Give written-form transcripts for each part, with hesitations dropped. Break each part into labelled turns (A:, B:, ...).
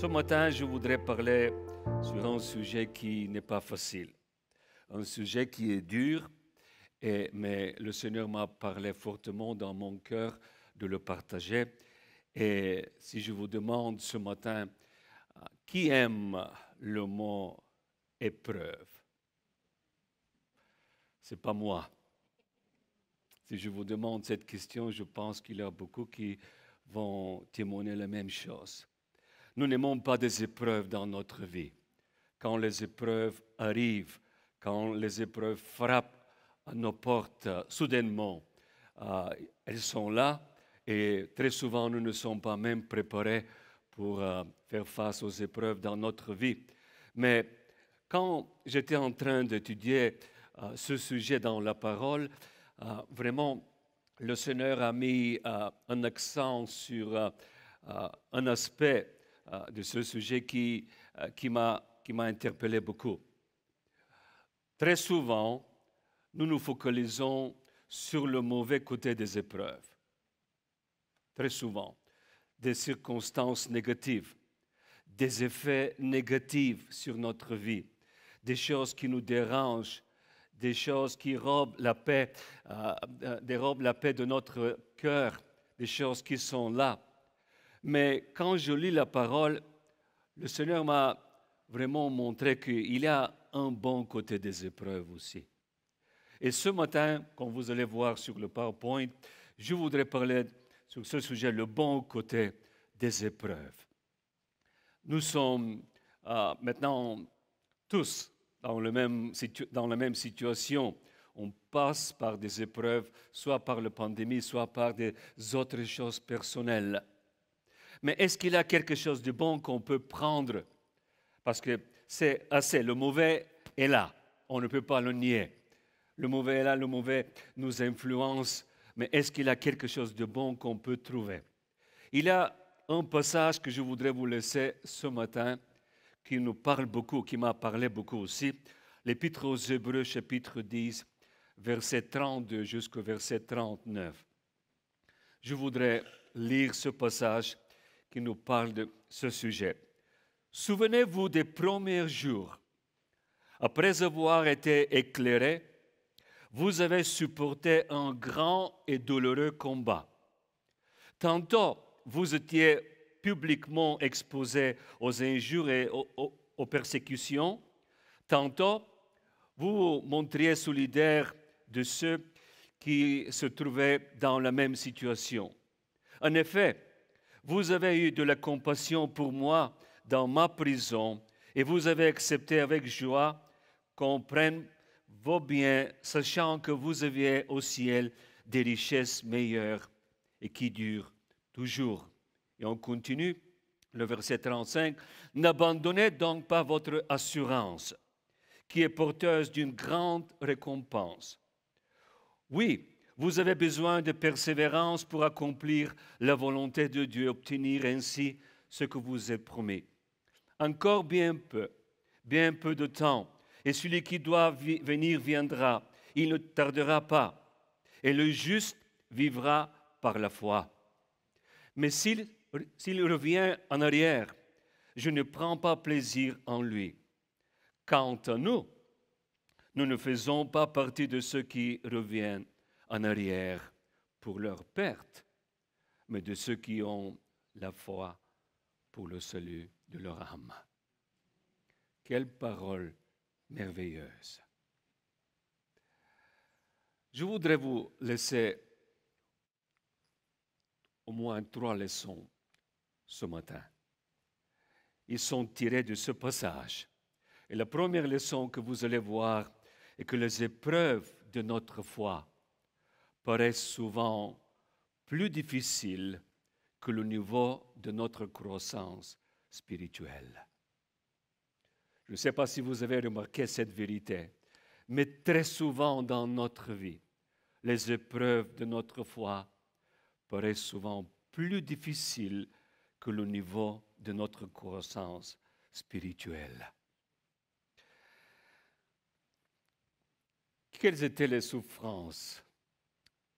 A: Ce matin, je voudrais parler sur un sujet qui n'est pas facile, un sujet qui est dur, mais le Seigneur m'a parlé fortement dans mon cœur de le partager. Et si je vous demande ce matin, qui aime le mot épreuve? Ce n'est pas moi. Si je vous demande cette question, je pense qu'il y a beaucoup qui vont témoigner la même chose. Nous n'aimons pas des épreuves dans notre vie. Quand les épreuves arrivent, quand les épreuves frappent à nos portes soudainement, elles sont là et très souvent nous ne sommes pas même préparés pour faire face aux épreuves dans notre vie. Mais quand j'étais en train d'étudier ce sujet dans la parole, vraiment le Seigneur a mis un accent sur un aspect de ce sujet qui m'a interpellé beaucoup. Très souvent, nous nous focalisons sur le mauvais côté des épreuves. Très souvent, des circonstances négatives, des effets négatifs sur notre vie, des choses qui nous dérangent, des choses qui robent la paix, dérobent la paix de notre cœur, des choses qui sont là. Mais quand je lis la parole, le Seigneur m'a vraiment montré qu'il y a un bon côté des épreuves aussi. Et ce matin, comme vous allez voir sur le PowerPoint, je voudrais parler sur ce sujet, le bon côté des épreuves. Nous sommes maintenant tous dans la même situation. On passe par des épreuves, soit par la pandémie, soit par des autres choses personnelles. Mais est-ce qu'il y a quelque chose de bon qu'on peut prendre? Parce que c'est assez, le mauvais est là, on ne peut pas le nier. Le mauvais est là, le mauvais nous influence, mais est-ce qu'il y a quelque chose de bon qu'on peut trouver? Il y a un passage que je voudrais vous laisser ce matin, qui nous parle beaucoup, qui m'a parlé beaucoup aussi, l'Épître aux Hébreux, chapitre 10, verset 32 jusqu'au verset 39. Je voudrais lire ce passage qui nous parle de ce sujet. Souvenez-vous des premiers jours. Après avoir été éclairés, vous avez supporté un grand et douloureux combat. Tantôt, vous étiez publiquement exposés aux injures et aux persécutions. Tantôt, vous vous montriez solidaires de ceux qui se trouvaient dans la même situation. En effet, vous avez eu de la compassion pour moi dans ma prison et vous avez accepté avec joie qu'on prenne vos biens, sachant que vous aviez au ciel des richesses meilleures et qui durent toujours. Et on continue, le verset 35. N'abandonnez donc pas votre assurance, qui est porteuse d'une grande récompense. Oui, vous avez besoin de persévérance pour accomplir la volonté de Dieu, obtenir ainsi ce que vous êtes promis. Encore bien peu de temps, et celui qui doit venir viendra. Il ne tardera pas, et le juste vivra par la foi. Mais s'il revient en arrière, je ne prends pas plaisir en lui. Quant à nous, nous ne faisons pas partie de ceux qui reviennent en arrière pour leur perte, mais de ceux qui ont la foi pour le salut de leur âme. Quelle parole merveilleuse. Je voudrais vous laisser au moins 3 leçons ce matin. Ils sont tirés de ce passage. Et la première leçon que vous allez voir est que les épreuves de notre foi paraissent souvent plus difficiles que le niveau de notre croissance spirituelle. Je ne sais pas si vous avez remarqué cette vérité, mais très souvent dans notre vie, les épreuves de notre foi paraissent souvent plus difficiles que le niveau de notre croissance spirituelle. Quelles étaient les souffrances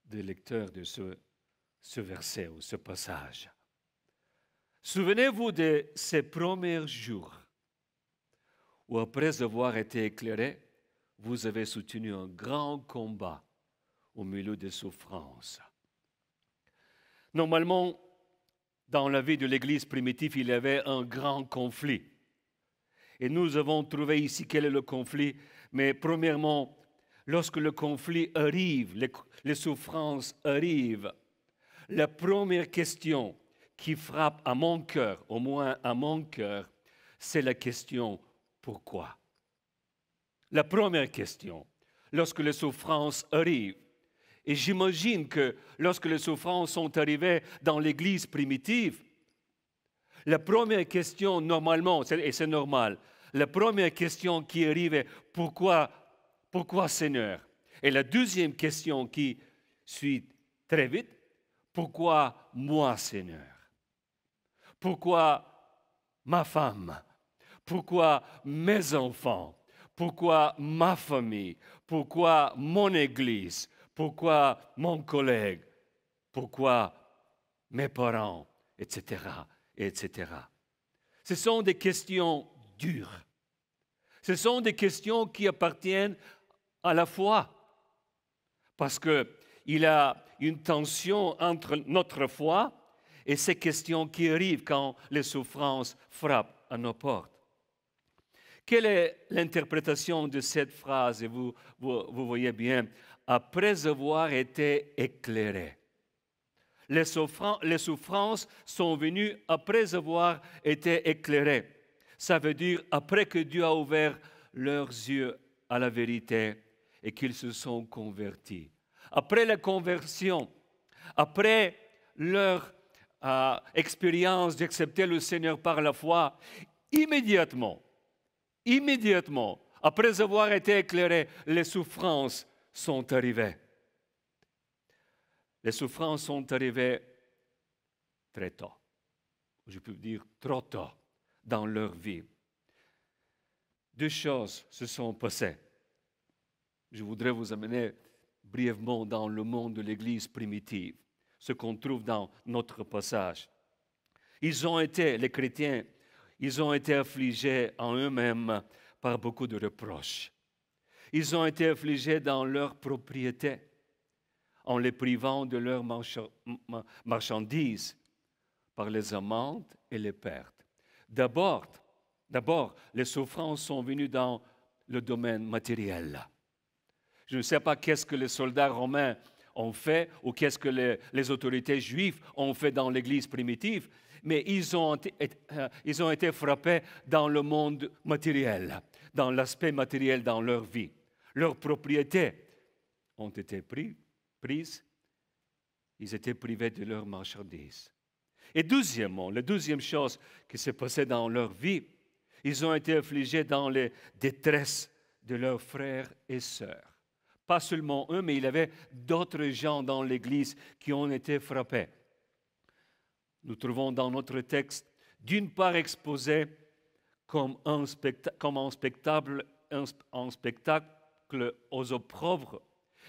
A: des lecteurs de ce verset ou ce passage? Souvenez-vous de ces premiers jours où, après avoir été éclairé, vous avez soutenu un grand combat au milieu des souffrances. Normalement, dans la vie de l'Église primitive, il y avait un grand conflit. Et nous avons trouvé ici quel est le conflit. Mais premièrement, lorsque le conflit arrive, les souffrances arrivent, la première question qui frappe à mon cœur, au moins à mon cœur, c'est la question « Pourquoi ?» La première question, lorsque les souffrances arrivent. Et j'imagine que lorsque les souffrances sont arrivées dans l'Église primitive, la première question, normalement, et c'est normal, la première question qui arrive est « Pourquoi Seigneur ?» Et la deuxième question qui suit très vite, « Pourquoi moi, Seigneur ?» Pourquoi ma femme? Pourquoi mes enfants? Pourquoi ma famille? Pourquoi mon Église? Pourquoi mon collègue? Pourquoi mes parents? Etc. etc. Ce sont des questions dures. Ce sont des questions qui appartiennent à la foi. Parce qu'il y a une tension entre notre foi et ces questions qui arrivent quand les souffrances frappent à nos portes. Quelle est l'interprétation de cette phrase? Et vous voyez bien, après avoir été éclairés. Les souffrances sont venues après avoir été éclairés. Ça veut dire après que Dieu a ouvert leurs yeux à la vérité et qu'ils se sont convertis. Après la conversion, après leur expérience d'accepter le Seigneur par la foi, immédiatement, après avoir été éclairés, les souffrances sont arrivées. Les souffrances sont arrivées très tôt, je peux dire trop tôt dans leur vie. Deux choses se sont passées. Je voudrais vous amener brièvement dans le monde de l'Église primitive, ce qu'on trouve dans notre passage. Les chrétiens, ils ont été affligés en eux-mêmes par beaucoup de reproches. Ils ont été affligés dans leur propriété, en les privant de leurs marchandises, par les amendes et les pertes. D'abord, les souffrances sont venues dans le domaine matériel. Je ne sais pas qu'est-ce que les soldats romains ont fait ou qu'est-ce que les autorités juives ont fait dans l'Église primitive, mais ils ont été frappés dans le monde matériel, dans l'aspect matériel dans leur vie. Leurs propriétés ont été prises, ils étaient privés de leurs marchandises. Et deuxièmement, la deuxième chose qui s'est passée dans leur vie, ils ont été affligés dans les détresses de leurs frères et sœurs. Pas seulement eux, mais il y avait d'autres gens dans l'Église qui ont été frappés. Nous trouvons dans notre texte, d'une part exposé comme un spectacle aux opprobles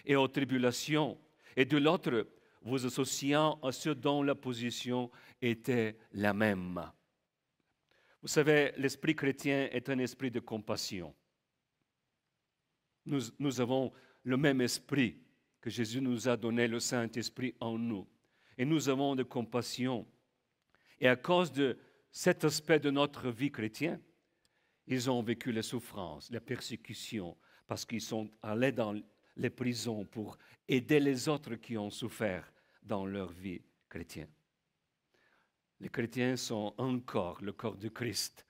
A: et aux tribulations, et de l'autre, vous associant à ceux dont la position était la même. Vous savez, l'esprit chrétien est un esprit de compassion. Nous avons le même esprit que Jésus nous a donné, le Saint-Esprit en nous. Et nous avons de compassion. Et à cause de cet aspect de notre vie chrétienne, ils ont vécu les souffrances, les persécutions, parce qu'ils sont allés dans les prisons pour aider les autres qui ont souffert dans leur vie chrétienne. Les chrétiens sont un corps, le corps de Christ.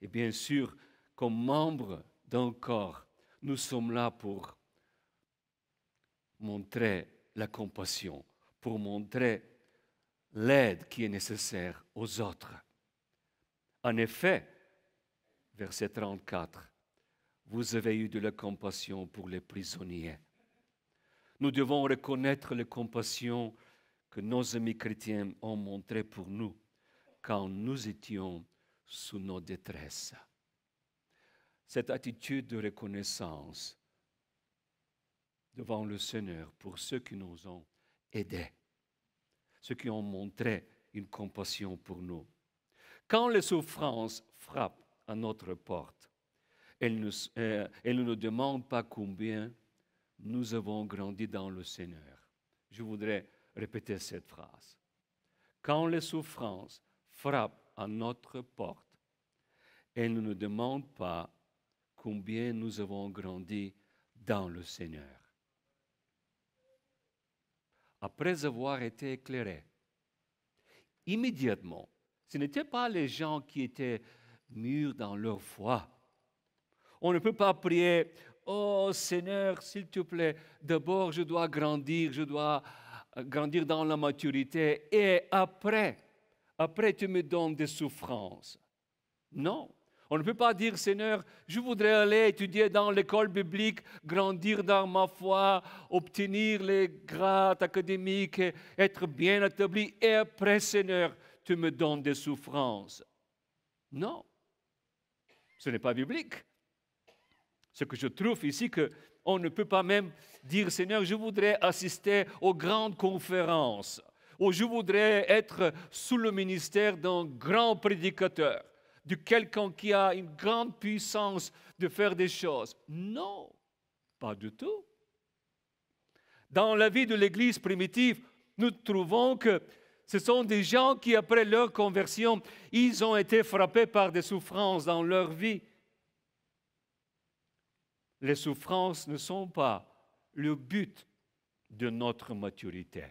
A: Et bien sûr, comme membres d'un corps, nous sommes là pour montrer la compassion, pour montrer l'aide qui est nécessaire aux autres. En effet, verset 34, vous avez eu de la compassion pour les prisonniers. Nous devons reconnaître la compassion que nos amis chrétiens ont montrée pour nous quand nous étions sous nos détresses. Cette attitude de reconnaissance devant le Seigneur pour ceux qui nous ont aidés, ceux qui ont montré une compassion pour nous. Quand les souffrances frappent à notre porte, elles ne nous demandent pas combien nous avons grandi dans le Seigneur. Je voudrais répéter cette phrase. Quand les souffrances frappent à notre porte, elles ne nous demandent pas combien nous avons grandi dans le Seigneur. Après avoir été éclairés, immédiatement, ce n'étaient pas les gens qui étaient mûrs dans leur foi. On ne peut pas prier, « Oh Seigneur, s'il te plaît, d'abord je dois grandir dans la maturité et après tu me donnes des souffrances. » Non. On ne peut pas dire, Seigneur, je voudrais aller étudier dans l'école biblique, grandir dans ma foi, obtenir les grades académiques, être bien établi, et après, Seigneur, tu me donnes des souffrances. Non, ce n'est pas biblique. Ce que je trouve ici, qu'on ne peut pas même dire, Seigneur, je voudrais assister aux grandes conférences, ou je voudrais être sous le ministère d'un grand prédicateur, de quelqu'un qui a une grande puissance de faire des choses. Non, pas du tout. Dans la vie de l'Église primitive, nous trouvons que ce sont des gens qui, après leur conversion, ils ont été frappés par des souffrances dans leur vie. Les souffrances ne sont pas le but de notre maturité.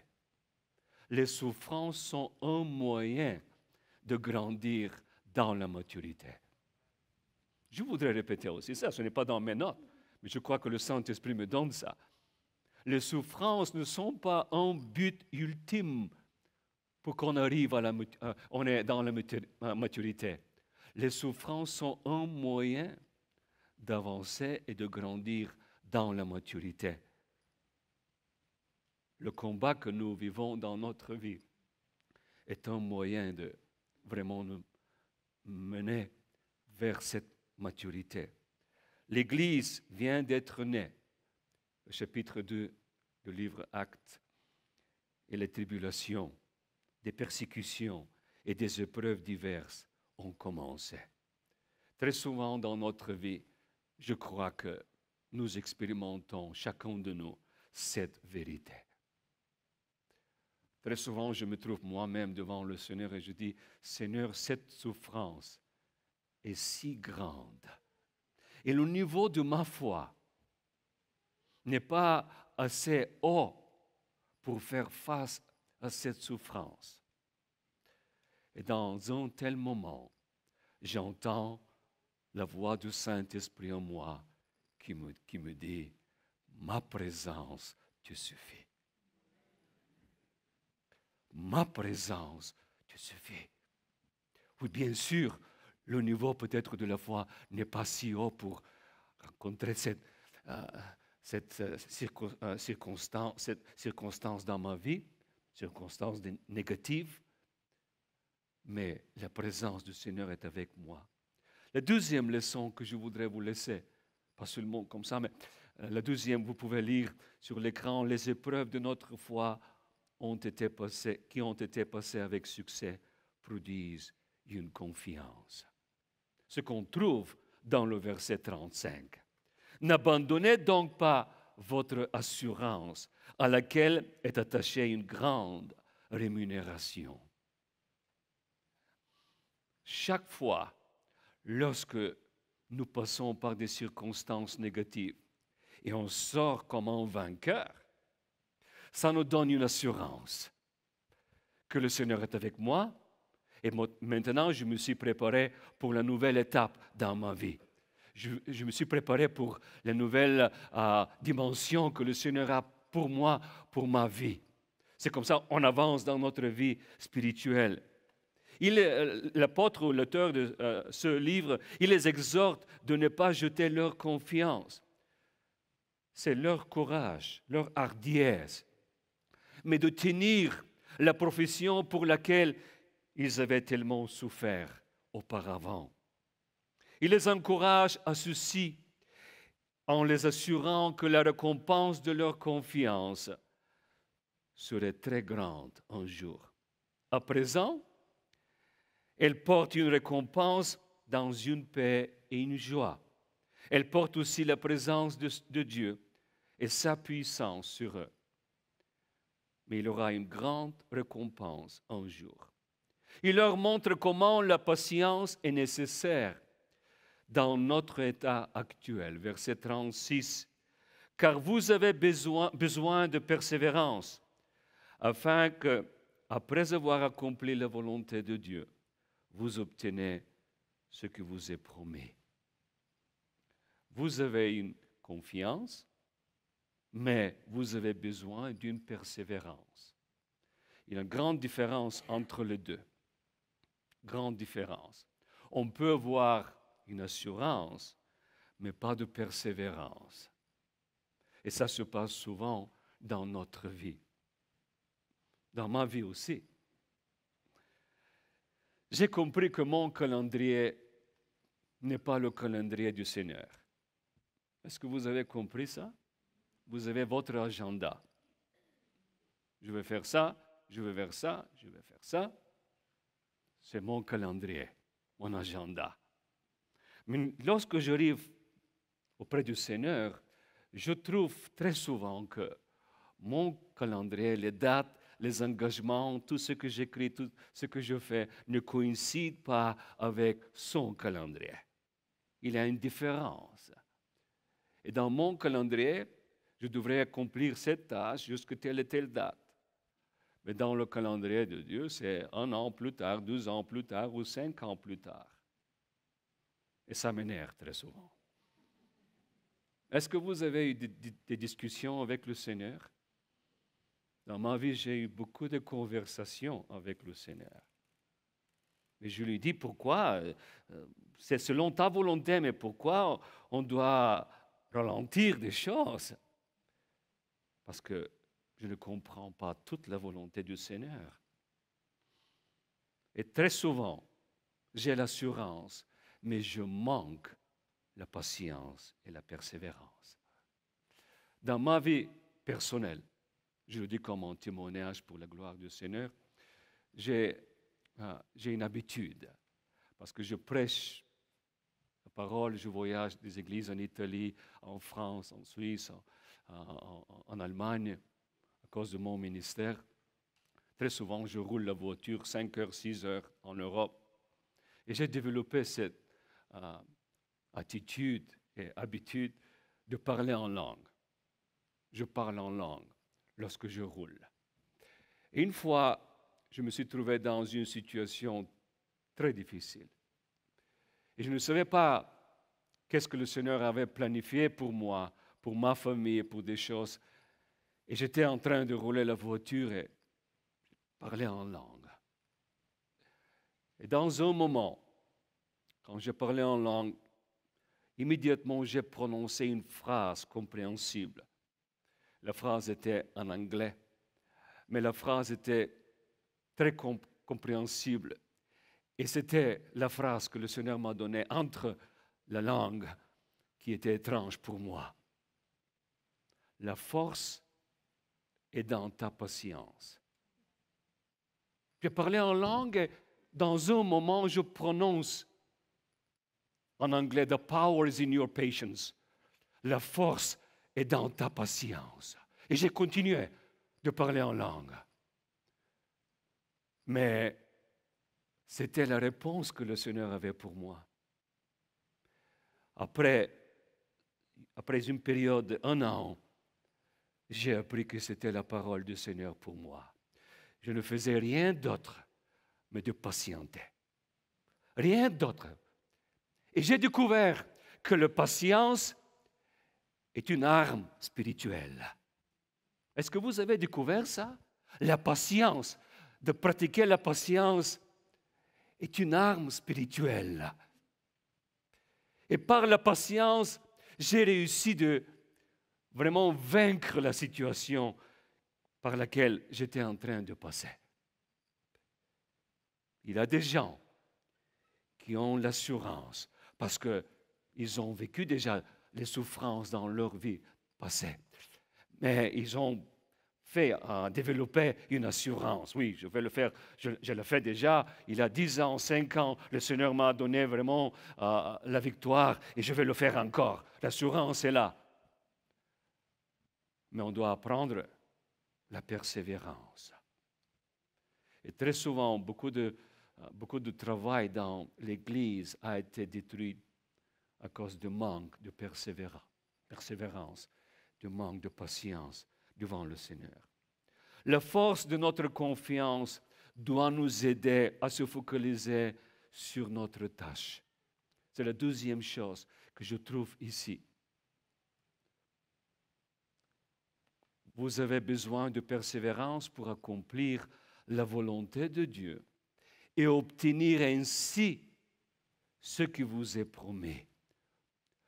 A: Les souffrances sont un moyen de grandir dans la maturité. Je voudrais répéter aussi ça, ce n'est pas dans mes notes, mais je crois que le Saint-Esprit me donne ça. Les souffrances ne sont pas un but ultime pour qu'on arrive on est dans la maturité. Les souffrances sont un moyen d'avancer et de grandir dans la maturité. Le combat que nous vivons dans notre vie est un moyen de vraiment nous mener vers cette maturité. L'Église vient d'être née. Le chapitre 2 du livre Actes et les tribulations, des persécutions et des épreuves diverses ont commencé. Très souvent dans notre vie, je crois que nous expérimentons, chacun de nous, cette vérité. Très souvent, je me trouve moi-même devant le Seigneur et je dis, Seigneur, cette souffrance est si grande. Et le niveau de ma foi n'est pas assez haut pour faire face à cette souffrance. Et dans un tel moment, j'entends la voix du Saint-Esprit en moi qui me dit, ma présence te suffit. Ma présence te suffit. Oui, bien sûr, le niveau peut-être de la foi n'est pas si haut pour rencontrer cette circonstance dans ma vie, circonstance négative, mais la présence du Seigneur est avec moi. La deuxième leçon que je voudrais vous laisser, pas seulement comme ça, mais la deuxième, vous pouvez lire sur l'écran, les épreuves de notre foi qui ont été passées avec succès produisent une confiance. Ce qu'on trouve dans le verset 35. N'abandonnez donc pas votre assurance à laquelle est attachée une grande rémunération. Chaque fois, lorsque nous passons par des circonstances négatives et on sort comme un vainqueur, ça nous donne une assurance que le Seigneur est avec moi et maintenant je me suis préparé pour la nouvelle étape dans ma vie. Je me suis préparé pour la nouvelle dimension que le Seigneur a pour moi, pour ma vie. C'est comme ça qu'on avance dans notre vie spirituelle. L'apôtre ou l'auteur de ce livre, il les exhorte de ne pas jeter leur confiance. C'est leur courage, leur hardiesse, mais de tenir la profession pour laquelle ils avaient tellement souffert auparavant. Il les encourage à ceci en les assurant que la récompense de leur confiance serait très grande un jour. À présent, Elle porte une récompense dans une paix et une joie. Elle porte aussi la présence de Dieu et sa puissance sur eux. Mais il aura une grande récompense un jour. Il leur montre comment la patience est nécessaire dans notre état actuel. Verset 36. Car vous avez besoin de persévérance, afin que, après avoir accompli la volonté de Dieu, vous obtenez ce qui vous est promis. Vous avez une confiance, mais vous avez besoin d'une persévérance. Il y a une grande différence entre les deux. Grande différence. On peut avoir une assurance, mais pas de persévérance. Et ça se passe souvent dans notre vie. Dans ma vie aussi. J'ai compris que mon calendrier n'est pas le calendrier du Seigneur. Est-ce que vous avez compris ça? Vous avez votre agenda. Je vais faire ça, je vais faire ça, je vais faire ça. C'est mon calendrier, mon agenda. Mais lorsque j'arrive auprès du Seigneur, je trouve très souvent que mon calendrier, les dates, les engagements, tout ce que j'écris, tout ce que je fais ne coïncide pas avec son calendrier. Il y a une différence. Et dans mon calendrier, je devrais accomplir cette tâche jusqu'à telle et telle date. Mais dans le calendrier de Dieu, c'est 1 an plus tard, 12 ans plus tard ou 5 ans plus tard. Et ça m'énerve très souvent. Est-ce que vous avez eu des discussions avec le Seigneur? Dans ma vie, j'ai eu beaucoup de conversations avec le Seigneur. Mais je lui dis pourquoi, c'est selon ta volonté, mais pourquoi on doit ralentir des choses? Parce que je ne comprends pas toute la volonté du Seigneur. Et très souvent, j'ai l'assurance, mais je manque la patience et la persévérance. Dans ma vie personnelle, je le dis comme un témoignage pour la gloire du Seigneur, j'ai une habitude, parce que je prêche la parole, je voyage des églises en Italie, en France, en Suisse, en Allemagne, à cause de mon ministère. Très souvent, je roule la voiture 5 heures, 6 heures en Europe. Et j'ai développé cette attitude et habitude de parler en langue. Je parle en langue lorsque je roule. Et une fois, je me suis trouvé dans une situation très difficile. Et je ne savais pas qu'est-ce que le Seigneur avait planifié pour moi, pour ma famille, pour des choses. Et j'étais en train de rouler la voiture et parler en langue. Et dans un moment, quand je parlais en langue, immédiatement j'ai prononcé une phrase compréhensible. La phrase était en anglais, mais la phrase était très compréhensible. Et c'était la phrase que le Seigneur m'a donnée entre la langue qui était étrange pour moi. La force est dans ta patience. J'ai parlé en langue et dans un moment, je prononce en anglais, the power is in your patience. La force est dans ta patience. Et j'ai continué de parler en langue. Mais c'était la réponse que le Seigneur avait pour moi. Après une période d'1 an, j'ai appris que c'était la parole du Seigneur pour moi. Je ne faisais rien d'autre, mais de patienter. Rien d'autre. Et j'ai découvert que la patience est une arme spirituelle. Est-ce que vous avez découvert ça? La patience, de pratiquer la patience est une arme spirituelle. Et par la patience, j'ai réussi de vraiment vaincre la situation par laquelle j'étais en train de passer. Il y a des gens qui ont l'assurance parce qu'ils ont vécu déjà les souffrances dans leur vie passée. Mais ils ont développer une assurance. Oui, je vais le faire, je le fais déjà. Il y a 10 ans, 5 ans, le Seigneur m'a donné vraiment la victoire et je vais le faire encore. L'assurance est là. Mais on doit apprendre la persévérance. Et très souvent, beaucoup de travail dans l'Église a été détruit à cause du manque de persévérance, du manque de patience devant le Seigneur. La force de notre confiance doit nous aider à se focaliser sur notre tâche. C'est la deuxième chose que je trouve ici. Vous avez besoin de persévérance pour accomplir la volonté de Dieu et obtenir ainsi ce qui vous est promis.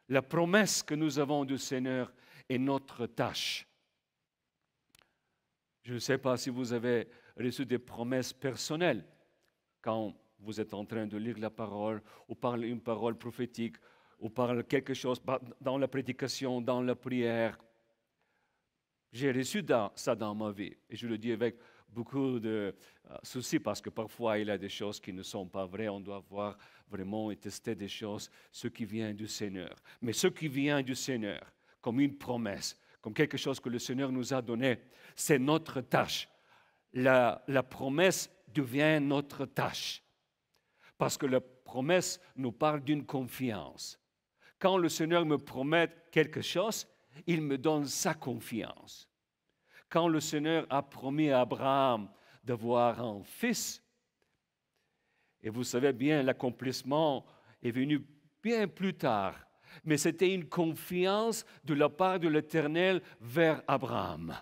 A: La promesse que nous avons du Seigneur est notre tâche. Je ne sais pas si vous avez reçu des promesses personnelles quand vous êtes en train de lire la parole ou parler une parole prophétique ou parler quelque chose dans la prédication, dans la prière. J'ai reçu ça dans ma vie et je le dis avec beaucoup de soucis parce que parfois il y a des choses qui ne sont pas vraies. On doit voir vraiment et tester des choses, ce qui vient du Seigneur. Mais ce qui vient du Seigneur, comme une promesse, comme quelque chose que le Seigneur nous a donné, c'est notre tâche. La promesse devient notre tâche. Parce que la promesse nous parle d'une confiance. Quand le Seigneur me promet quelque chose, il me donne sa confiance. Quand le Seigneur a promis à Abraham d'avoir un fils, et vous savez bien, l'accomplissement est venu bien plus tard, mais c'était une confiance de la part de l'Éternel vers Abraham.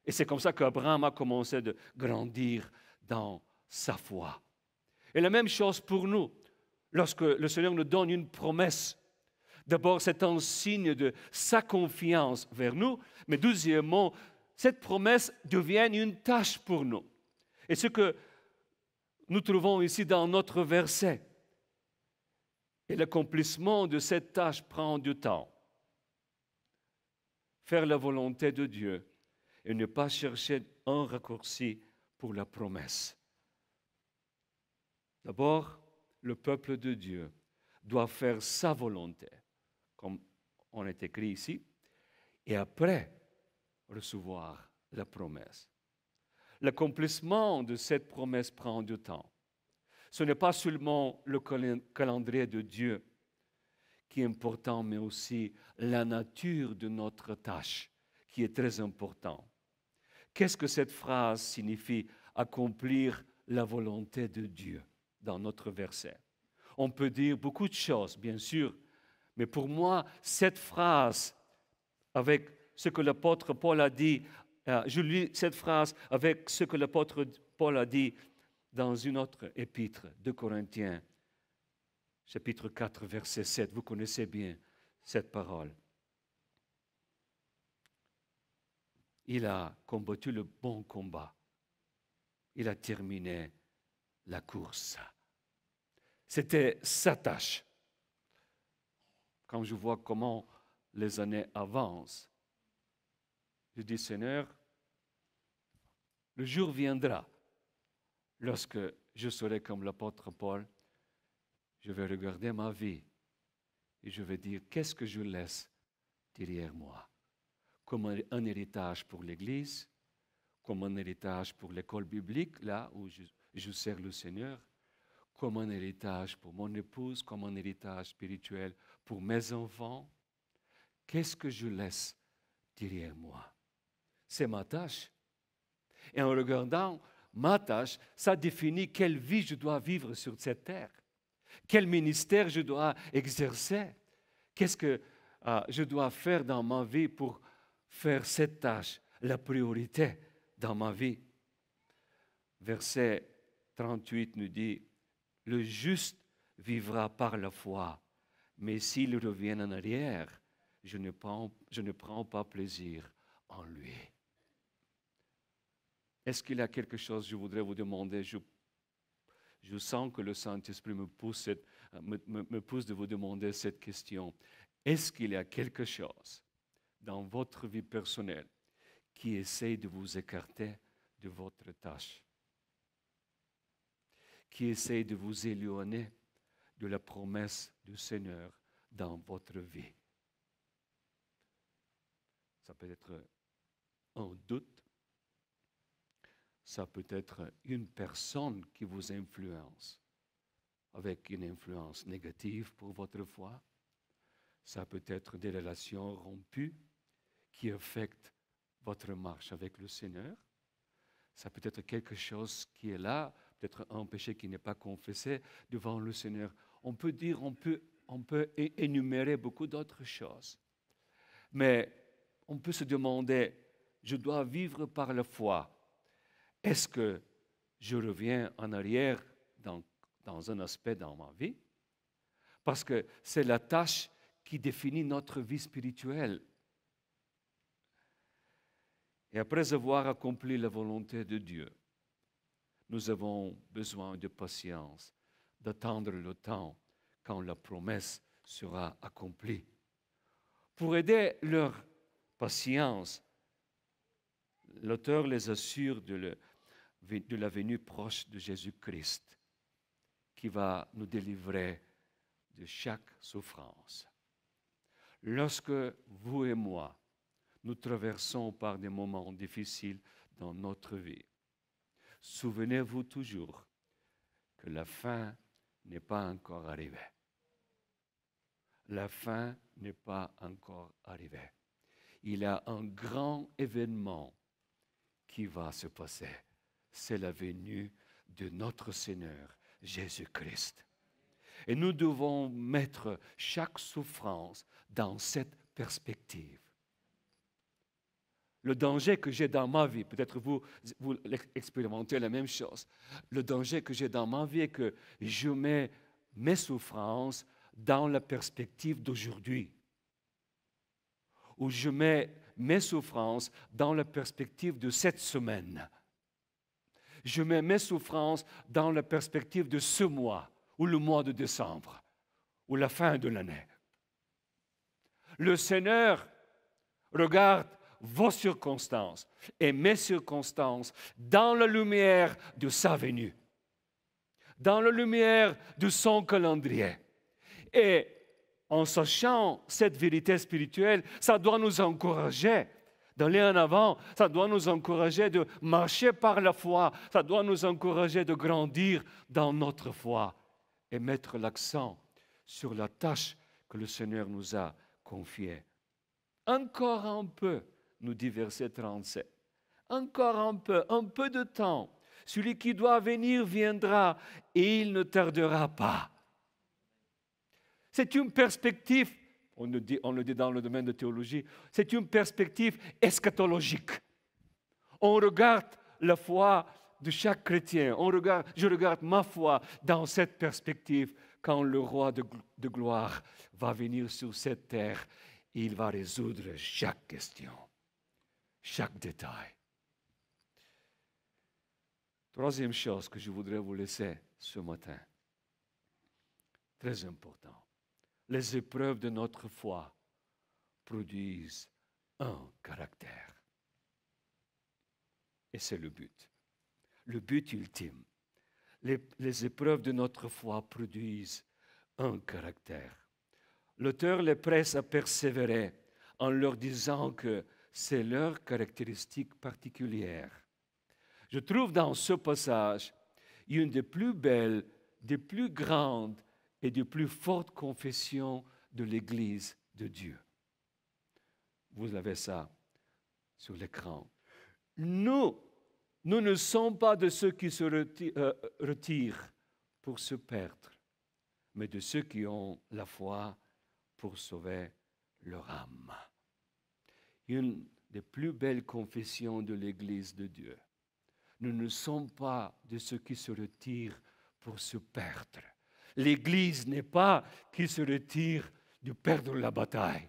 A: Et c'est comme ça qu'Abraham a commencé à grandir dans sa foi. Et la même chose pour nous. Lorsque le Seigneur nous donne une promesse, d'abord c'est un signe de sa confiance vers nous, mais deuxièmement, cette promesse devient une tâche pour nous. Et ce que nous trouvons ici dans notre verset, et l'accomplissement de cette tâche prend du temps. Faire la volonté de Dieu et ne pas chercher un raccourci pour la promesse. D'abord, le peuple de Dieu doit faire sa volonté, comme on est écrit ici, et après recevoir la promesse. L'accomplissement de cette promesse prend du temps. Ce n'est pas seulement le calendrier de Dieu qui est important, mais aussi la nature de notre tâche qui est très important. Qu'est-ce que cette phrase signifie, accomplir la volonté de Dieu, dans notre verset? On peut dire beaucoup de choses, bien sûr, mais pour moi, cette phrase, avec ce que l'apôtre Paul a dit, je lis cette phrase avec ce que l'apôtre Paul a dit dans une autre épître de Corinthiens, chapitre 4, verset 7. Vous connaissez bien cette parole. Il a combattu le bon combat. Il a terminé la course. C'était sa tâche. Quand je vois comment les années avancent, je dis, Seigneur, le jour viendra lorsque je serai comme l'apôtre Paul, je vais regarder ma vie et je vais dire, qu'est-ce que je laisse derrière moi? Comme un héritage pour l'Église, comme un héritage pour l'école biblique, là où je sers le Seigneur, comme un héritage pour mon épouse, comme un héritage spirituel pour mes enfants. Qu'est-ce que je laisse derrière moi? C'est ma tâche. Et en regardant ma tâche, ça définit quelle vie je dois vivre sur cette terre. Quel ministère je dois exercer. Qu'est-ce que je dois faire dans ma vie pour faire cette tâche la priorité dans ma vie. Verset 38 nous dit, « Le juste vivra par la foi, mais s'il revient en arrière, je ne prends pas plaisir en lui. » Est-ce qu'il y a quelque chose que je voudrais vous demander? Je sens que le Saint-Esprit me pousse de vous demander cette question. Est-ce qu'il y a quelque chose dans votre vie personnelle qui essaie de vous écarter de votre tâche, qui essaie de vous éloigner de la promesse du Seigneur dans votre vie. Ça peut être un doute, ça peut être une personne qui vous influence avec une influence négative pour votre foi. Ça peut être des relations rompues qui affectent votre marche avec le Seigneur. Ça peut être quelque chose qui est là, peut-être un péché qui n'est pas confessé devant le Seigneur. On peut dire, on peut énumérer beaucoup d'autres choses. Mais on peut se demander, je dois vivre par la foi. Est-ce que je reviens en arrière dans un aspect dans ma vie? Parce que c'est la tâche qui définit notre vie spirituelle. Et après avoir accompli la volonté de Dieu, nous avons besoin de patience, d'attendre le temps quand la promesse sera accomplie. Pour aider leur patience, l'auteur les assure de la venue proche de Jésus-Christ, qui va nous délivrer de chaque souffrance. Lorsque vous et moi, nous traversons par des moments difficiles dans notre vie, souvenez-vous toujours que la fin n'est pas encore arrivée. La fin n'est pas encore arrivée. Il y a un grand événement qui va se passer. C'est la venue de notre Seigneur Jésus-Christ. Et nous devons mettre chaque souffrance dans cette perspective. Le danger que j'ai dans ma vie, peut-être vous expérimentez la même chose. Le danger que j'ai dans ma vie est que je mets mes souffrances dans la perspective d'aujourd'hui. Ou je mets mes souffrances dans la perspective de cette semaine. Je mets mes souffrances dans la perspective de ce mois, ou le mois de décembre, ou la fin de l'année. Le Seigneur regarde vos circonstances et mes circonstances dans la lumière de sa venue, dans la lumière de son calendrier. Et en sachant cette vérité spirituelle, ça doit nous encourager d'aller en avant, ça doit nous encourager de marcher par la foi, ça doit nous encourager de grandir dans notre foi et mettre l'accent sur la tâche que le Seigneur nous a confiée. Encore un peu, nous dit verset 37. Encore un peu de temps. Celui qui doit venir viendra et il ne tardera pas. C'est une perspective, on le dit dans le domaine de théologie, c'est une perspective eschatologique. On regarde la foi de chaque chrétien, je regarde ma foi dans cette perspective quand le roi de gloire va venir sur cette terre. Il va résoudre chaque question, chaque détail. Troisième chose que je voudrais vous laisser ce matin, très important. Les épreuves de notre foi produisent un caractère. Et c'est le but. Le but ultime. Les épreuves de notre foi produisent un caractère. L'auteur les presse à persévérer en leur disant que c'est leur caractéristique particulière. Je trouve dans ce passage une des plus belles, des plus grandes et des plus fortes confessions de l'Église de Dieu. Vous avez ça sur l'écran. Nous ne sommes pas de ceux qui se retirent pour se perdre, mais de ceux qui ont la foi pour sauver leur âme. Une des plus belles confessions de l'Église de Dieu. Nous ne sommes pas de ceux qui se retirent pour se perdre. L'Église n'est pas qui se retire de perdre la bataille.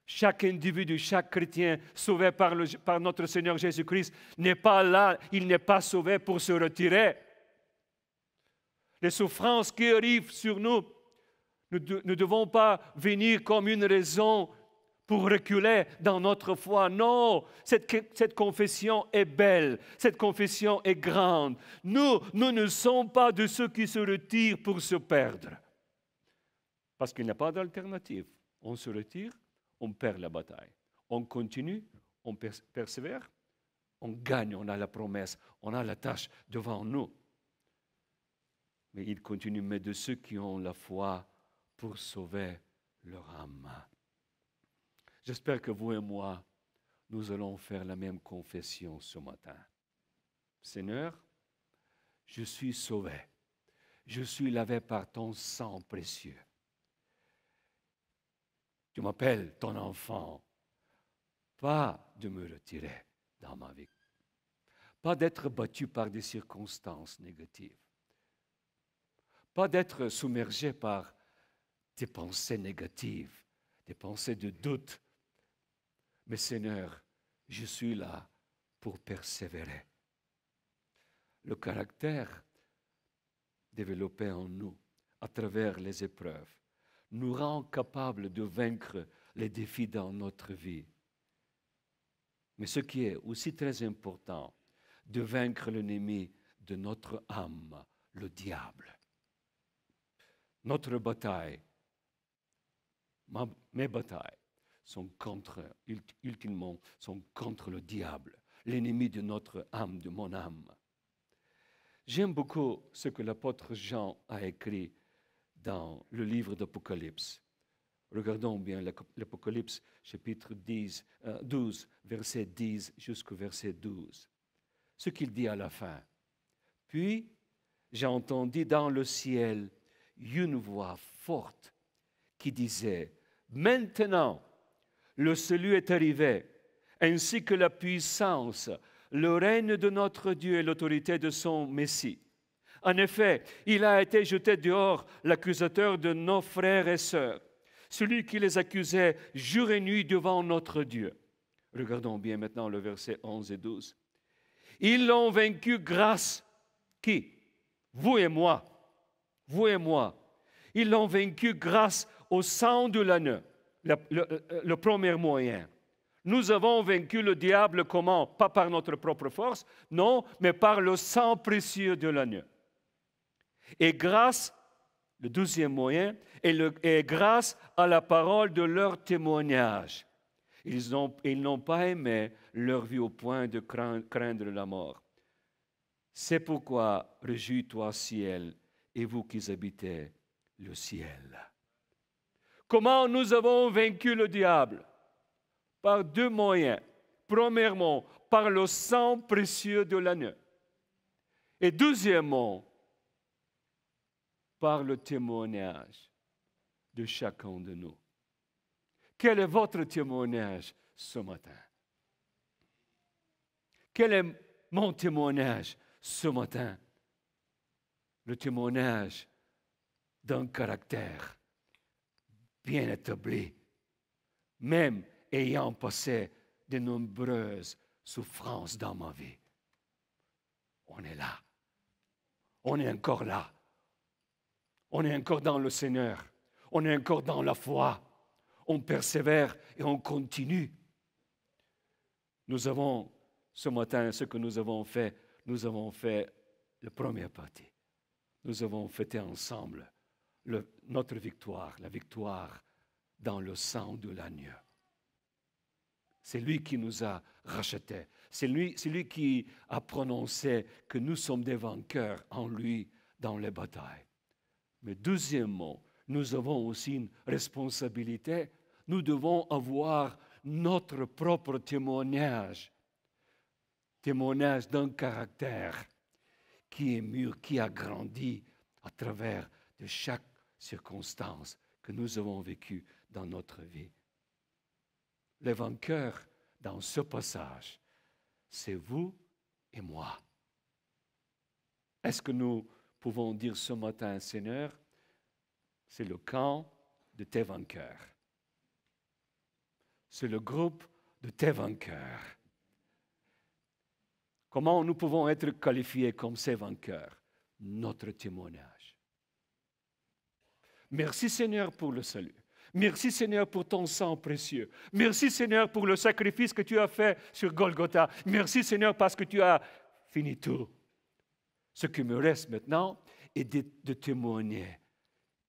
A: Chaque individu, chaque chrétien sauvé par notre Seigneur Jésus-Christ n'est pas là, il n'est pas sauvé pour se retirer. Les souffrances qui arrivent sur nous, nous ne devons pas venir comme une raison pour reculer dans notre foi. Non, cette confession est belle, cette confession est grande. Nous ne sommes pas de ceux qui se retirent pour se perdre. Parce qu'il n'y a pas d'alternative. On se retire, on perd la bataille. On continue, on persévère, on gagne, on a la promesse, on a la tâche devant nous. Mais il continue, mais de ceux qui ont la foi pour sauver leur âme. J'espère que vous et moi, nous allons faire la même confession ce matin. Seigneur, je suis sauvé. Je suis lavé par ton sang précieux. Tu m'appelles ton enfant. Pas de me retirer dans ma vie. Pas d'être battu par des circonstances négatives. Pas d'être submergé par des pensées négatives, des pensées de doute. Mais Seigneur, je suis là pour persévérer. Le caractère développé en nous à travers les épreuves nous rend capables de vaincre les défis dans notre vie. Mais ce qui est aussi très important, de vaincre l'ennemi de notre âme, le diable. Notre bataille, mes batailles, ultimement, sont contre le diable, l'ennemi de notre âme, de mon âme. J'aime beaucoup ce que l'apôtre Jean a écrit dans le livre d'Apocalypse. Regardons bien l'Apocalypse, chapitre 12, verset 10 jusqu'au verset 12. Ce qu'il dit à la fin. Puis, j'ai entendu dans le ciel une voix forte qui disait, « Maintenant, le salut est arrivé, ainsi que la puissance, le règne de notre Dieu et l'autorité de son Messie. En effet, il a été jeté dehors l'accusateur de nos frères et sœurs, celui qui les accusait jour et nuit devant notre Dieu. » Regardons bien maintenant le verset 11 et 12. « Ils l'ont vaincu grâce, qui? Vous et moi. Vous et moi. Ils l'ont vaincu grâce au sang de l'agneau, le premier moyen. Nous avons vaincu le diable comment? Pas par notre propre force, non, mais par le sang précieux de l'agneau. Et grâce, le deuxième moyen, et grâce à la parole de leur témoignage. Ils n'ont pas aimé leur vie au point de craindre la mort. C'est pourquoi, réjouis-toi, ciel, et vous qui habitez le ciel. » Comment nous avons vaincu le diable? Par deux moyens. Premièrement, par le sang précieux de l'agneau. Et deuxièmement, par le témoignage de chacun de nous. Quel est votre témoignage ce matin? Quel est mon témoignage ce matin? Le témoignage d'un caractère bien établi, même ayant passé de nombreuses souffrances dans ma vie. On est là. On est encore là. On est encore dans le Seigneur. On est encore dans la foi. On persévère et on continue. Nous avons, ce matin, ce que nous avons fait la première partie. Nous avons fêté ensemble notre victoire, la victoire dans le sang de l'agneau. C'est lui qui nous a rachetés. C'est lui qui a prononcé que nous sommes des vainqueurs en lui dans les batailles. Mais deuxièmement, nous avons aussi une responsabilité. Nous devons avoir notre propre témoignage d'un caractère qui est mûr, qui a grandi à travers de chaque circonstance que nous avons vécue dans notre vie. Les vainqueurs dans ce passage, c'est vous et moi. Est-ce que nous pouvons dire ce matin, Seigneur, c'est le camp de tes vainqueurs. C'est le groupe de tes vainqueurs. Comment nous pouvons être qualifiés comme ces vainqueurs? Notre témoignage. Merci Seigneur pour le salut. Merci Seigneur pour ton sang précieux. Merci Seigneur pour le sacrifice que tu as fait sur Golgotha. Merci Seigneur parce que tu as fini tout. Ce qui me reste maintenant est de témoigner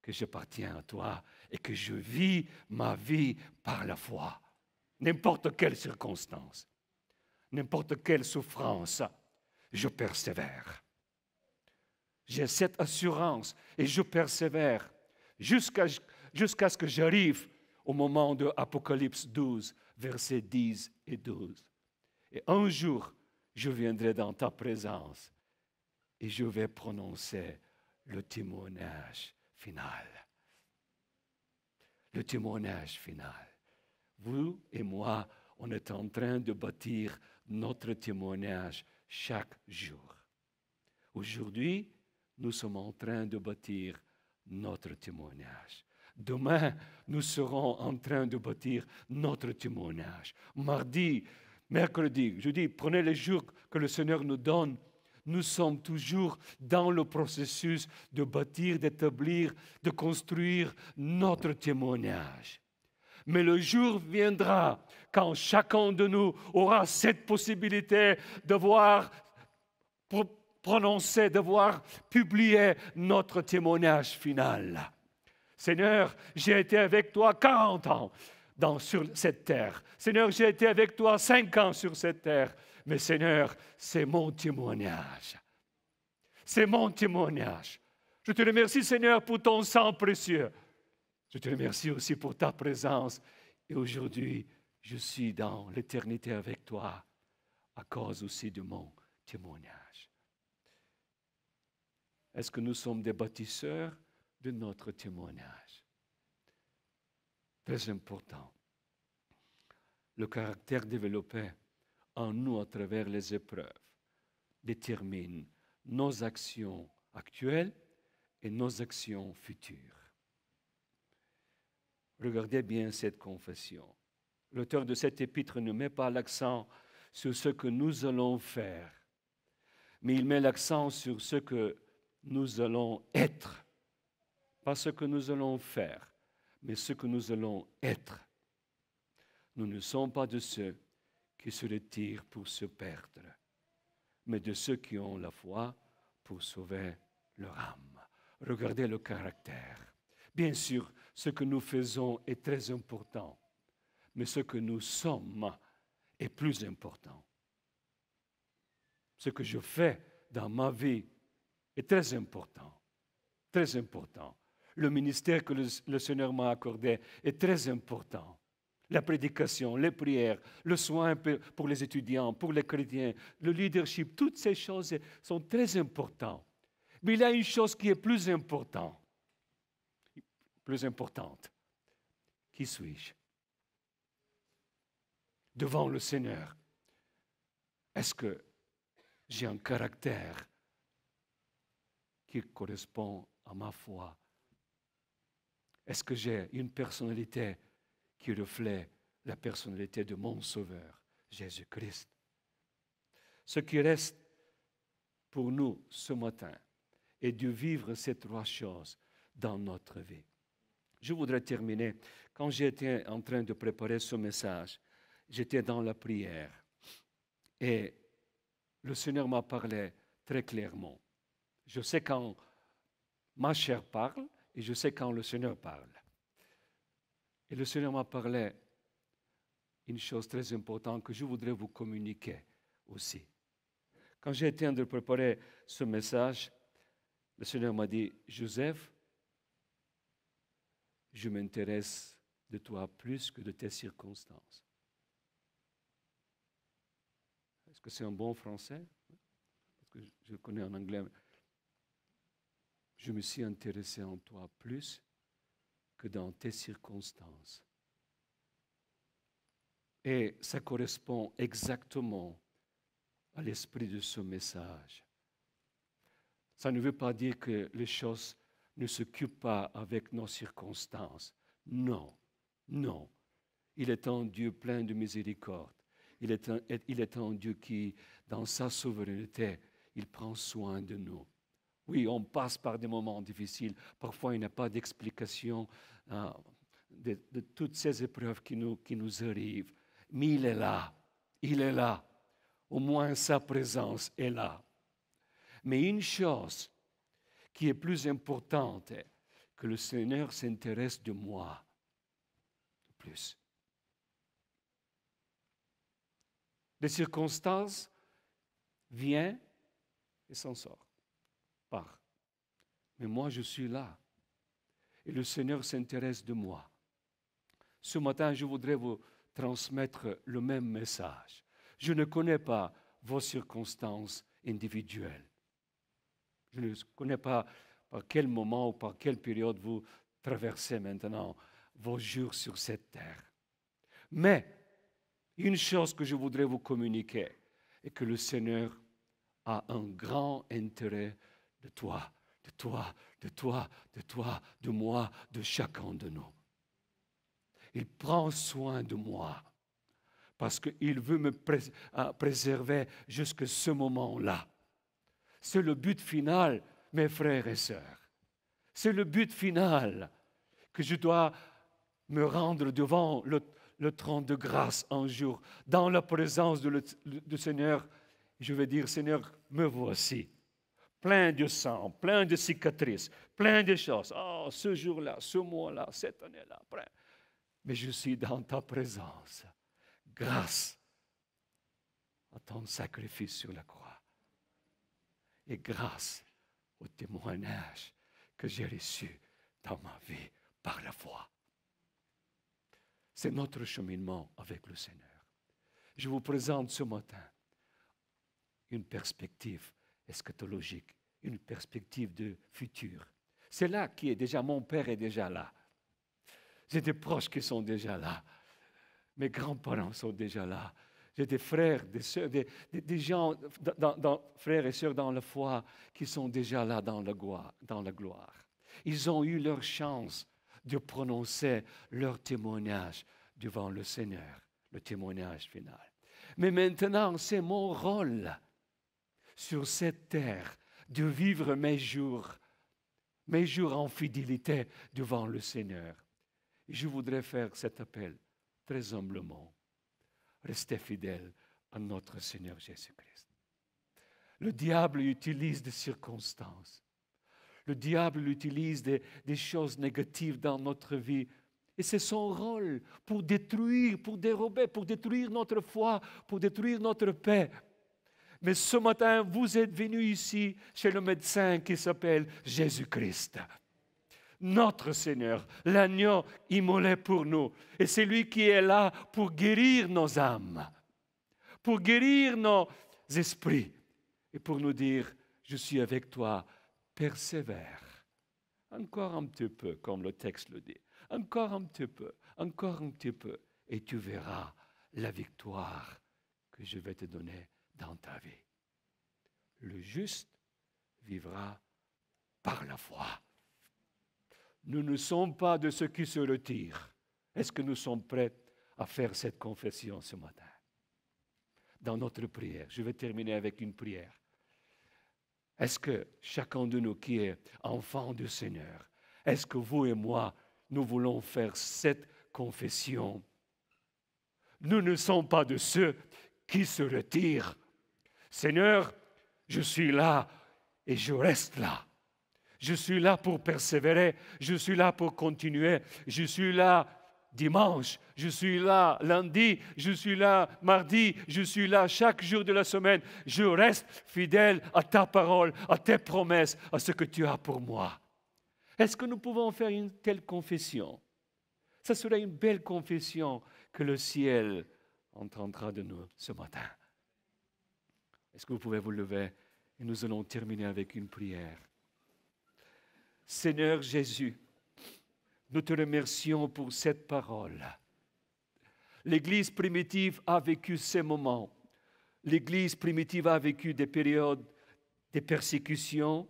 A: que j'appartiens à toi et que je vis ma vie par la foi. N'importe quelle circonstance, n'importe quelle souffrance, je persévère. J'ai cette assurance et je persévère jusqu'à ce que j'arrive au moment de Apocalypse 12, versets 10 et 12. Et un jour, je viendrai dans ta présence et je vais prononcer le témoignage final. Le témoignage final. Vous et moi, on est en train de bâtir notre témoignage chaque jour. Aujourd'hui, nous sommes en train de bâtir notre témoignage. Demain, nous serons en train de bâtir notre témoignage. Mardi, mercredi, jeudi, prenez les jours que le Seigneur nous donne. Nous sommes toujours dans le processus de bâtir, d'établir, de construire notre témoignage. Mais le jour viendra quand chacun de nous aura cette possibilité de voir prononcer, de voir publier notre témoignage final. Seigneur, j'ai été avec toi 40 ans sur cette terre. Seigneur, j'ai été avec toi 5 ans sur cette terre. Mais Seigneur, c'est mon témoignage. C'est mon témoignage. Je te remercie, Seigneur, pour ton sang précieux. Je te remercie aussi pour ta présence. Et aujourd'hui, je suis dans l'éternité avec toi à cause aussi de mon témoignage. Est-ce que nous sommes des bâtisseurs de notre témoignage? Très important. Le caractère développé en nous à travers les épreuves détermine nos actions actuelles et nos actions futures. Regardez bien cette confession. L'auteur de cette épître ne met pas l'accent sur ce que nous allons faire, mais il met l'accent sur ce que nous allons être. Pas ce que nous allons faire, mais ce que nous allons être. Nous ne sommes pas de ceux qui se retirent pour se perdre, mais de ceux qui ont la foi pour sauver leur âme. Regardez le caractère. Bien sûr, ce que nous faisons est très important, mais ce que nous sommes est plus important. Ce que je fais dans ma vie est très important, très important. Le ministère que le Seigneur m'a accordé est très important. La prédication, les prières, le soin pour les étudiants, pour les chrétiens, le leadership, toutes ces choses sont très importantes. Mais il y a une chose qui est plus importante. Qui suis-je? Devant le Seigneur, est-ce que j'ai un caractère qui correspond à ma foi? Est-ce que j'ai une personnalité qui reflète la personnalité de mon Sauveur, Jésus-Christ? Ce qui reste pour nous ce matin est de vivre ces trois choses dans notre vie. Je voudrais terminer. Quand j'étais en train de préparer ce message, j'étais dans la prière et le Seigneur m'a parlé très clairement. Je sais quand ma chair parle et je sais quand le Seigneur parle. Et le Seigneur m'a parlé une chose très importante que je voudrais vous communiquer aussi. Quand j'ai été en train de préparer ce message, le Seigneur m'a dit, Joseph, je m'intéresse de toi plus que de tes circonstances. Est-ce que c'est un bon français? Parce que je connais en anglais. Je me suis intéressé en toi plus que dans tes circonstances. Et ça correspond exactement à l'esprit de ce message. Ça ne veut pas dire que les choses ne s'occupent pas avec nos circonstances. Non, non. Il est un Dieu plein de miséricorde. Il est un Dieu qui, dans sa souveraineté, il prend soin de nous. Oui, on passe par des moments difficiles. Parfois, il n'y a pas d'explication de toutes ces épreuves qui nous arrivent. Mais il est là. Il est là. Au moins sa présence est là. Mais une chose qui est plus importante est que le Seigneur s'intéresse de moi. Plus. Les circonstances viennent et s'en sortent. Part. Mais moi, je suis là. Et le Seigneur s'intéresse de moi. Ce matin, je voudrais vous transmettre le même message. Je ne connais pas vos circonstances individuelles. Je ne connais pas par quel moment ou par quelle période vous traversez maintenant vos jours sur cette terre. Mais une chose que je voudrais vous communiquer est que le Seigneur a un grand intérêt de toi, de toi, de toi, de toi, de moi, de chacun de nous. Il prend soin de moi parce qu'il veut me préserver jusqu'à ce moment-là. C'est le but final, mes frères et sœurs. C'est le but final que je dois me rendre devant le trône de grâce un jour, dans la présence du Seigneur. Je vais dire, Seigneur, me voici, plein de sang, plein de cicatrices, plein de choses. Oh, ce jour-là, ce mois-là, cette année-là, plein. Mais je suis dans ta présence, grâce à ton sacrifice sur la croix et grâce au témoignage que j'ai reçu dans ma vie par la foi. C'est notre cheminement avec le Seigneur. Je vous présente ce matin une perspective eschatologique, une perspective de futur. C'est là qui est déjà, mon père est déjà là. J'ai des proches qui sont déjà là. Mes grands-parents sont déjà là. J'ai des frères, des sœurs, des gens, frères et sœurs dans la foi qui sont déjà là dans la gloire. Ils ont eu leur chance de prononcer leur témoignage devant le Seigneur, le témoignage final. Mais maintenant, c'est mon rôle sur cette terre de vivre mes jours en fidélité devant le Seigneur. Je voudrais faire cet appel très humblement. Restez fidèles à notre Seigneur Jésus-Christ. Le diable utilise des circonstances. Le diable utilise des choses négatives dans notre vie. Et c'est son rôle pour détruire, pour dérober, pour détruire notre foi, pour détruire notre paix. Mais ce matin, vous êtes venus ici chez le médecin qui s'appelle Jésus-Christ. Notre Seigneur, l'agneau immolé pour nous. Et c'est lui qui est là pour guérir nos âmes, pour guérir nos esprits et pour nous dire, je suis avec toi, persévère. Encore un petit peu, comme le texte le dit. Encore un petit peu, et tu verras la victoire que je vais te donner dans ta vie. Le juste vivra par la foi. Nous ne sommes pas de ceux qui se retirent. Est-ce que nous sommes prêts à faire cette confession ce matin? Dans notre prière, je vais terminer avec une prière. Est-ce que chacun de nous qui est enfant du Seigneur, est-ce que vous et moi, nous voulons faire cette confession? Nous ne sommes pas de ceux qui se retirent. Seigneur, je suis là et je reste là. Je suis là pour persévérer, je suis là pour continuer, je suis là dimanche, je suis là lundi, je suis là mardi, je suis là chaque jour de la semaine. Je reste fidèle à ta parole, à tes promesses, à ce que tu as pour moi. Est-ce que nous pouvons faire une telle confession? Ce serait une belle confession que le ciel entendra de nous ce matin. Est-ce que vous pouvez vous lever et nous allons terminer avec une prière. Seigneur Jésus, nous te remercions pour cette parole. L'Église primitive a vécu ces moments. L'Église primitive a vécu des périodes de persécution,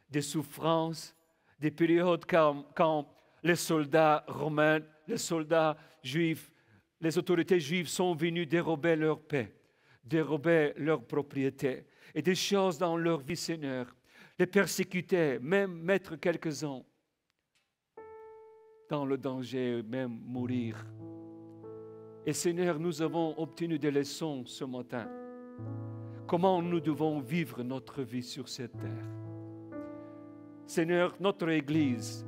A: de souffrance, des périodes quand les soldats romains, les soldats juifs, les autorités juives sont venus dérober leur paix, dérober leur propriété et des choses dans leur vie, Seigneur, les persécuter, même mettre quelques-uns dans le danger, même mourir. Et Seigneur, nous avons obtenu des leçons ce matin. Comment nous devons vivre notre vie sur cette terre. Seigneur, notre Église,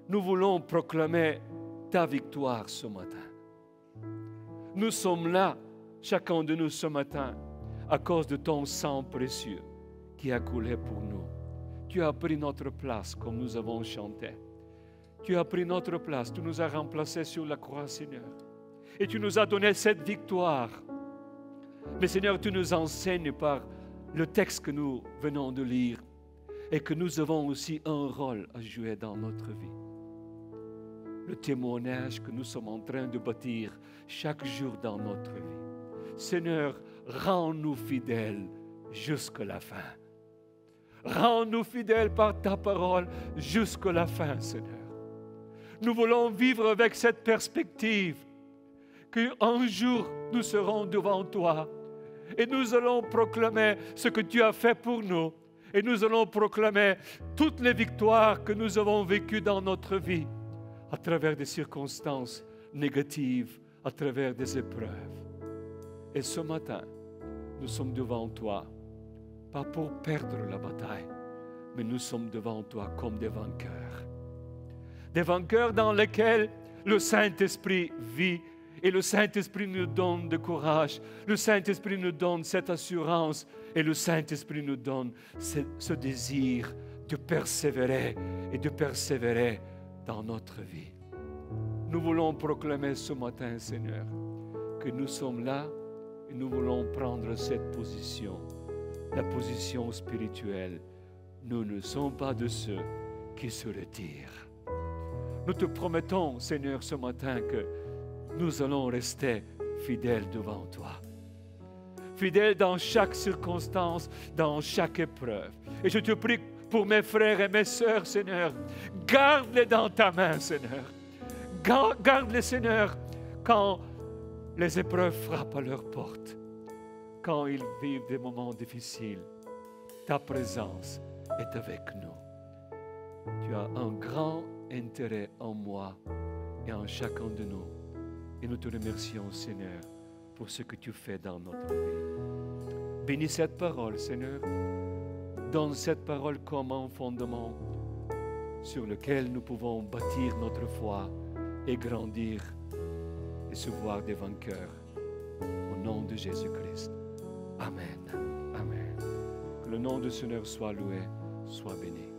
A: nous voulons proclamer ta victoire ce matin. Nous sommes là, chacun de nous ce matin, à cause de ton sang précieux qui a coulé pour nous. Tu as pris notre place comme nous avons chanté. Tu as pris notre place, tu nous as remplacés sur la croix, Seigneur. Et tu nous as donné cette victoire. Mais Seigneur, tu nous enseignes par le texte que nous venons de lire et que nous avons aussi un rôle à jouer dans notre vie. Le témoignage que nous sommes en train de bâtir chaque jour dans notre vie. Seigneur, rends-nous fidèles jusqu'à la fin. Rends-nous fidèles par ta parole jusqu'à la fin, Seigneur. Nous voulons vivre avec cette perspective qu'un jour nous serons devant toi et nous allons proclamer ce que tu as fait pour nous et nous allons proclamer toutes les victoires que nous avons vécues dans notre vie à travers des circonstances négatives, à travers des épreuves. Et ce matin, nous sommes devant toi, pas pour perdre la bataille, mais nous sommes devant toi comme des vainqueurs. Des vainqueurs dans lesquels le Saint-Esprit vit et le Saint-Esprit nous donne de courage. Le Saint-Esprit nous donne cette assurance et le Saint-Esprit nous donne ce désir de persévérer et de persévérer dans notre vie. Nous voulons proclamer ce matin, Seigneur, que nous sommes là et nous voulons prendre cette position, la position spirituelle. Nous ne sommes pas de ceux qui se retirent. Nous te promettons, Seigneur, ce matin que nous allons rester fidèles devant toi. Fidèles dans chaque circonstance, dans chaque épreuve. Et je te prie pour mes frères et mes sœurs, Seigneur, garde-les dans ta main, Seigneur. Garde-les, Seigneur, quand les épreuves frappent à leur porte, quand ils vivent des moments difficiles. Ta présence est avec nous. Tu as un grand intérêt en moi et en chacun de nous. Et nous te remercions, Seigneur, pour ce que tu fais dans notre vie. Bénis cette parole, Seigneur. Donne cette parole comme un fondement sur lequel nous pouvons bâtir notre foi et grandir et se voir des vainqueurs. Au nom de Jésus-Christ. Amen. Amen. Que le nom du Seigneur soit loué, soit béni.